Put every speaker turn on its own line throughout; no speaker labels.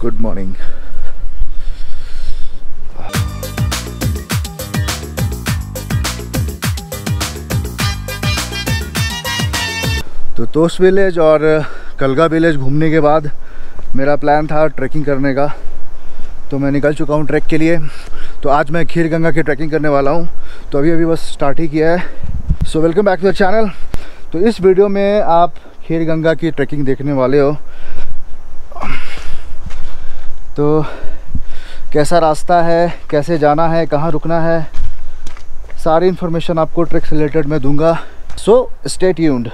Good morning. तो तोश village और Kalga village घूमने के बाद मेरा प्लान था ट्रैकिंग करने का, तो मैं निकल चुका हूँ ट्रैक के लिए। तो आज मैं खीरगंगा की ट्रैकिंग करने वाला हूँ। तो अभी बस स्टार्ट ही किया है। So welcome back to the channel. तो इस वीडियो में आप खीरगंगा की ट्रैकिंग देखने वाले हो। तो कैसा रास्ता है, कैसे जाना है, कहाँ रुकना है, सारी इन्फॉर्मेशन आपको ट्रैक से रिलेटेड मैं दूंगा। So stay tuned.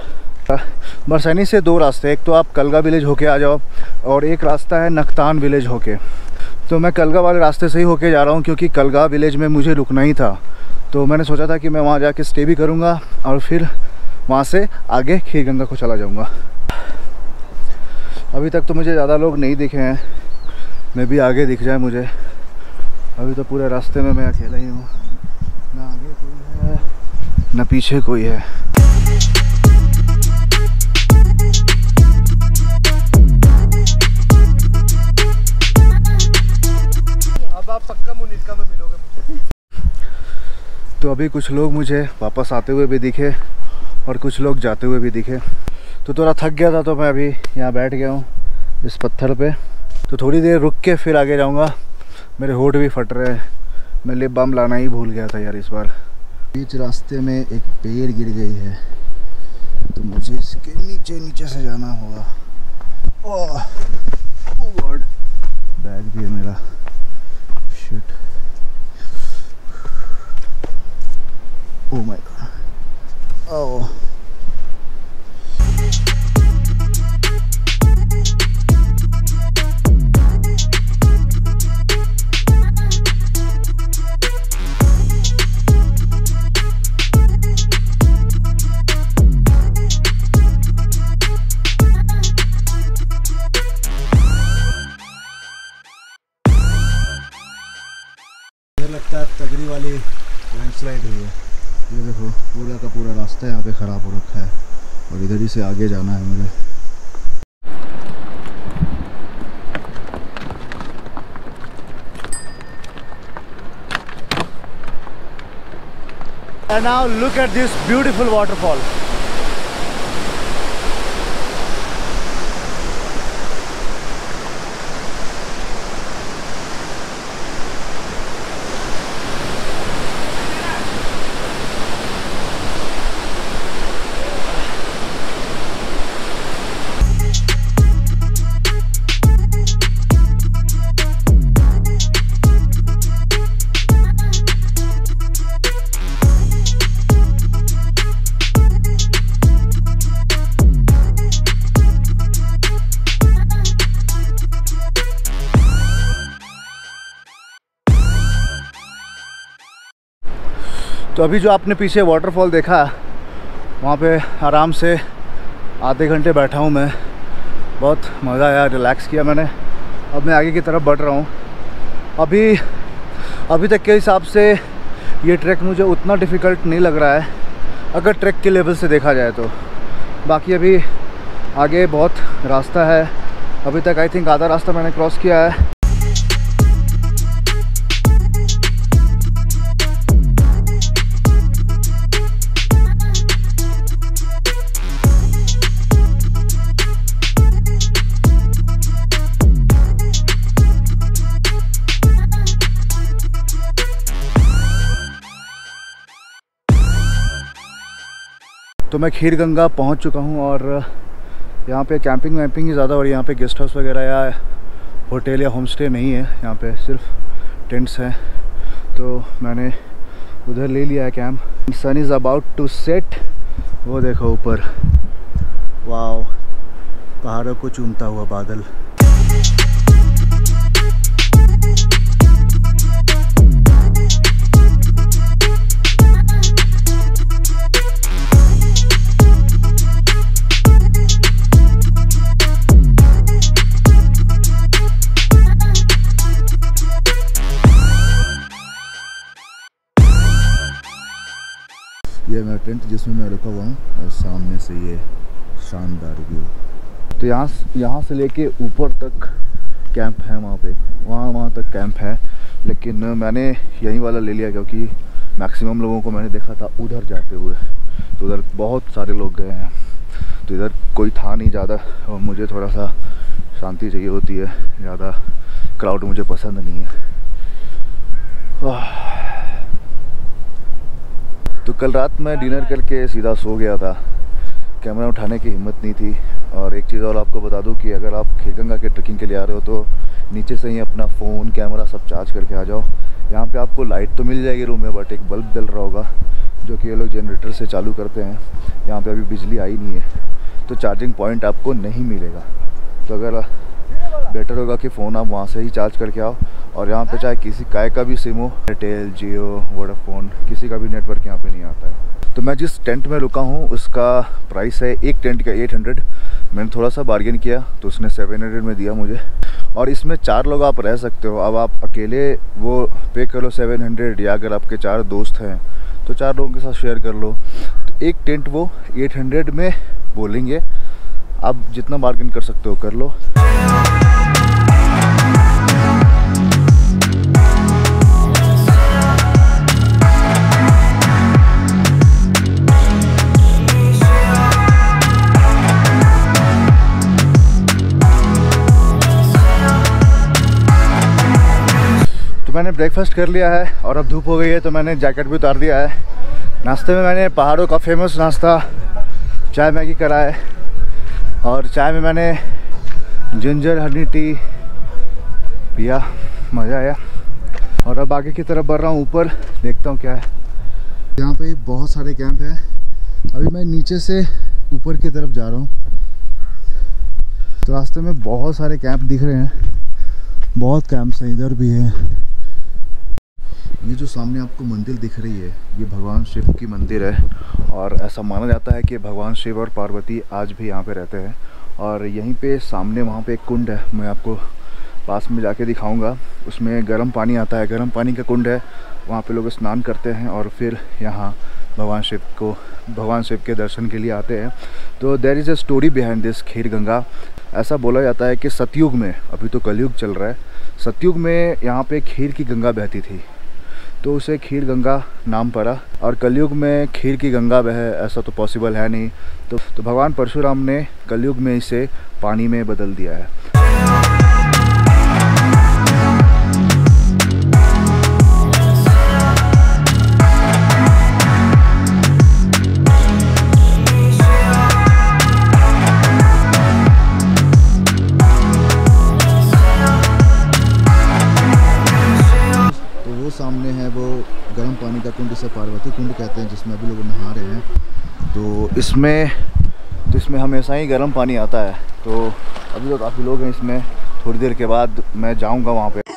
बरसैनी से दो रास्ते, एक तो आप कलगा विलेज होके आ जाओ और एक रास्ता है नखतान विलेज होके। तो मैं कलगा वाले रास्ते से ही होके जा रहा हूँ क्योंकि कलगा विलेज में मुझे रुकना ही था। तो मैंने सोचा था कि मैं वहाँ जाके स्टे भी करूँगा और फिर वहाँ से आगे खीरगंगा को चला जाऊँगा। अभी तक तो मुझे ज़्यादा लोग नहीं दिखे हैं, मैं भी आगे दिख जाए मुझे। अभी तो पूरे रास्ते में मैं अकेला ही हूँ, ना आगे कोई है ना पीछे कोई है।
अब आप पक्का मुनिका में मिलोगे मुझे।
तो अभी कुछ लोग मुझे वापस आते हुए भी दिखे और कुछ लोग जाते हुए भी दिखे। तो थोड़ा थक गया था तो मैं अभी यहाँ बैठ गया हूँ इस पत्थर पे। तो थोड़ी देर रुक के फिर आगे जाऊँगा। मेरे होंठ भी फट रहे हैं, मैं लिप बाम लाना ही भूल गया था यार इस बार। बीच रास्ते में एक पेड़ गिर गई है तो मुझे इसके नीचे से जाना होगा। ओह गॉड, बैग भी है मेरा। Shit, oh my god. Oh लगता है तगड़ी वाली लैंडस्लाइड हुई है। ये देखो पूरा का पूरा रास्ता यहाँ पे ख़राब हो रखा है और इधर ही से आगे जाना है मुझे। And now look at this beautiful waterfall. तो अभी जो आपने पीछे वाटरफॉल देखा, वहाँ पे आराम से आधे घंटे बैठा हूँ मैं। बहुत मज़ा आया, रिलैक्स किया मैंने। अब मैं आगे की तरफ बढ़ रहा हूँ। अभी तक के हिसाब से ये ट्रैक मुझे उतना डिफ़िकल्ट नहीं लग रहा है अगर ट्रैक के लेवल से देखा जाए तो। बाकी अभी आगे बहुत रास्ता है। अभी तक आई थिंक आधा रास्ता मैंने क्रॉस किया है। तो मैं खीरगंगा पहुंच चुका हूं और यहाँ पे कैंपिंग वैम्पिंग ही ज़्यादा हो रही है। यहाँ पे गेस्ट हाउस वगैरह या होटल या होम स्टे नहीं है, यहाँ पे सिर्फ टेंट्स हैं। तो मैंने उधर ले लिया है camp. Sun is about to set. वो देखो ऊपर, वाओ, पहाड़ों को चूमता हुआ बादल। ये मेरा टेंट जिसमें मैं रुका हुआ हूँ और सामने से ये शानदार व्यू। तो यहाँ से लेके ऊपर तक कैंप है वहाँ पे, वहाँ तक कैंप है, लेकिन मैंने यही वाला ले लिया क्योंकि मैक्सिमम लोगों को मैंने देखा था उधर जाते हुए, तो उधर बहुत सारे लोग गए हैं, तो इधर कोई था नहीं ज़्यादा, और मुझे थोड़ा सा शांति चाहिए होती है, ज़्यादा क्राउड मुझे पसंद नहीं है। तो कल रात मैं डिनर करके सीधा सो गया था, कैमरा उठाने की हिम्मत नहीं थी। और एक चीज़ और आपको बता दूं कि अगर आप खीरगंगा के ट्रैकिंग के लिए आ रहे हो तो नीचे से ही अपना फ़ोन कैमरा सब चार्ज करके आ जाओ। यहाँ पे आपको लाइट तो मिल जाएगी रूम में, बट एक बल्ब जल रहा होगा जो कि ये लोग जनरेटर से चालू करते हैं। यहाँ पे अभी बिजली आई नहीं है, तो चार्जिंग पॉइंट आपको नहीं मिलेगा। तो अगर बेटर होगा कि फ़ोन आप वहाँ से ही चार्ज करके आओ। और यहाँ पे चाहे किसी काय का भी सिम हो, एयरटेल, जियो, वोडाफोन, किसी का भी नेटवर्क यहाँ पे नहीं आता है। तो मैं जिस टेंट में रुका हूँ उसका प्राइस है एक टेंट का 800। मैंने थोड़ा सा बार्गेन किया तो उसने 700 में दिया मुझे। और इसमें 4 लोग आप रह सकते हो। अब आप अकेले वो पे कर लो 700, या अगर आपके 4 दोस्त हैं तो 4 लोगों के साथ शेयर कर लो। तो एक टेंट वो 800 में बोलेंगे, आप जितना बार्गेन कर सकते हो कर लो। तो मैंने ब्रेकफास्ट कर लिया है और अब धूप हो गई है तो मैंने जैकेट भी उतार दिया है। नाश्ते में मैंने पहाड़ों का फेमस नाश्ता चाय मैगी करा है, और चाय में मैंने जिंजर हनी टी पिया, मज़ा आया। और अब आगे की तरफ बढ़ रहा हूँ, ऊपर देखता हूँ क्या है। यहाँ पे बहुत सारे कैंप है। अभी मैं नीचे से ऊपर की तरफ जा रहा हूँ, तो रास्ते में बहुत सारे कैंप दिख रहे हैं, बहुत कैंप्स हैं, इधर भी है। ये जो सामने आपको मंदिर दिख रही है ये भगवान शिव की मंदिर है, और ऐसा माना जाता है कि भगवान शिव और पार्वती आज भी यहाँ पे रहते हैं। और यहीं पे सामने वहाँ पे एक कुंड है, मैं आपको पास में जाके दिखाऊंगा। उसमें गर्म पानी आता है, गर्म पानी का कुंड है, वहाँ पे लोग स्नान करते हैं और फिर यहाँ भगवान शिव के दर्शन के लिए आते हैं। तो there is a story behind this Kheerganga. ऐसा बोला जाता है कि सतयुग में, अभी तो कलयुग चल रहा है, सतयुग में यहाँ पे खीर की गंगा बहती थी, तो उसे खीर गंगा नाम पड़ा। और कलयुग में खीर की गंगा बहे ऐसा तो पॉसिबल है नहीं, तो भगवान परशुराम ने कलयुग में इसे पानी में बदल दिया है। सामने है वो गर्म पानी का कुंड, इसे पार्वती कुंड कहते हैं, जिसमें अभी लोग नहा रहे हैं। तो इसमें हमेशा ही गर्म पानी आता है। तो अभी तो काफ़ी लोग हैं इसमें, थोड़ी देर के बाद मैं जाऊंगा वहाँ पे।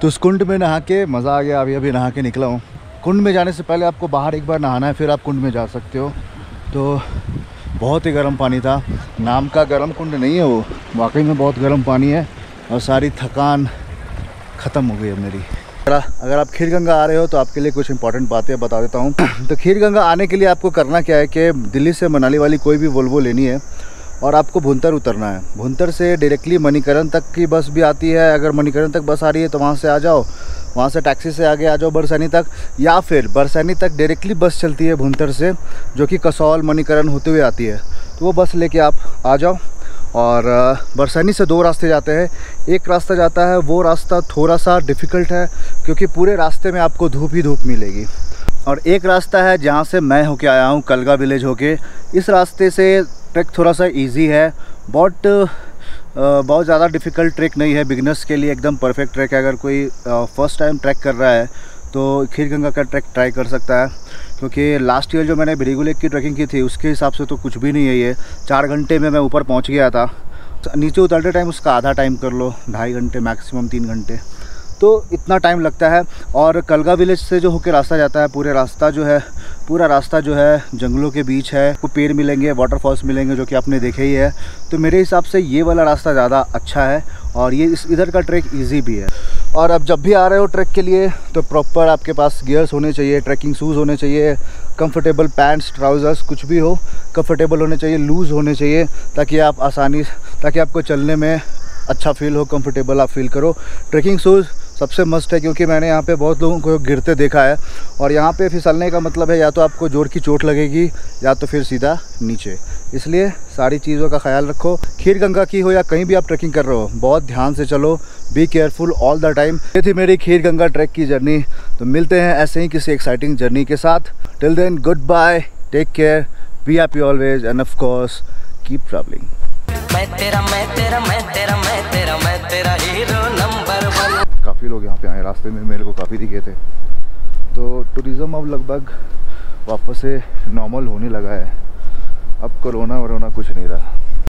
तो उस कुंड में नहा के मज़ा आ गया। अभी नहा के निकला हूँ। कुंड में जाने से पहले आपको बाहर एक बार नहाना है, फिर आप कुंड में जा सकते हो। तो बहुत ही गर्म पानी था, नाम का गर्म कुंड नहीं है वो, वाकई में बहुत गर्म पानी है। और सारी थकान ख़त्म हो गई है मेरी। अगर आप खीरगंगा आ रहे हो तो आपके लिए कुछ इंपॉर्टेंट बातें बता देता हूँ। तो खीरगंगा आने के लिए आपको करना क्या है कि दिल्ली से मनाली वाली कोई भी वोल्वो लेनी है और आपको भुंतर उतरना है। भुंतर से डायरेक्टली मणिकरण तक की बस भी आती है। अगर मणिकरण तक बस आ रही है तो वहाँ से आ जाओ, वहाँ से टैक्सी से आगे आ जाओ बरसैनी तक, या फिर बरसैनी तक डायरेक्टली बस चलती है भुंतर से, जो कि कसौल मणिकरण होते हुए आती है। तो वो बस लेके आप आ जाओ। और बरसैनी से 2 रास्ते जाते हैं। एक रास्ता जाता है, वो रास्ता थोड़ा सा डिफ़िकल्ट है क्योंकि पूरे रास्ते में आपको धूप ही धूप मिलेगी। और एक रास्ता है जहाँ से मैं होके आया हूँ, कलगा विलेज होके। इस रास्ते से ट्रैक थोड़ा सा इजी है, बहुत ज़्यादा डिफ़िकल्ट ट्रैक नहीं है। बिगिनर्स के लिए एकदम परफेक्ट ट्रैक है। अगर कोई फर्स्ट टाइम ट्रैक कर रहा है तो खीर गंगा का ट्रैक ट्राई कर सकता है, क्योंकि लास्ट ईयर जो मैंने भृगु लेक की ट्रैकिंग की थी उसके हिसाब से तो कुछ भी नहीं है ये। 4 घंटे में मैं ऊपर पहुंच गया था। नीचे उतरते टाइम उसका आधा टाइम कर लो, 2.5 घंटे मैक्सिमम 3 घंटे, तो इतना टाइम लगता है। और कलगा विलेज से जो होकर रास्ता जाता है, पूरा रास्ता जो है जंगलों के बीच है। आपको पेड़ मिलेंगे, वाटरफॉल्स मिलेंगे जो कि आपने देखे ही है। तो मेरे हिसाब से ये वाला रास्ता ज़्यादा अच्छा है और ये इधर का ट्रैक ईजी भी है। और अब जब भी आ रहे हो ट्रैक के लिए तो प्रॉपर आपके पास गियर्स होने चाहिए, ट्रैकिंग शूज़ होने चाहिए, कंफर्टेबल पैंट्स ट्राउज़र्स कुछ भी हो, कंफर्टेबल होने चाहिए, लूज़ होने चाहिए, ताकि आपको चलने में अच्छा फील हो, कंफर्टेबल आप फील करो। ट्रैकिंग शूज़ सबसे मस्ट है, क्योंकि मैंने यहाँ पे बहुत लोगों को गिरते देखा है और यहाँ पे फिसलने का मतलब है या तो आपको जोर की चोट लगेगी या तो फिर सीधा नीचे। इसलिए सारी चीज़ों का ख्याल रखो, खीर गंगा की हो या कहीं भी आप ट्रैकिंग कर रहे हो, बहुत ध्यान से चलो, be careful all the time. ये थी मेरी खीर गंगा ट्रैक की जर्नी। तो मिलते हैं ऐसे ही किसी एक्साइटिंग जर्नी के साथ। Till then good bye, take care, be happy always and of course keep travelling.
Main Tera hero number 1।
काफ़ी लोग यहाँ पे आए, रास्ते में मेरे को काफ़ी दिखे थे। तो टूरिज़्म अब लगभग वापस से नॉर्मल होने लगा है। अब कोरोना वरोना कुछ नहीं रहा।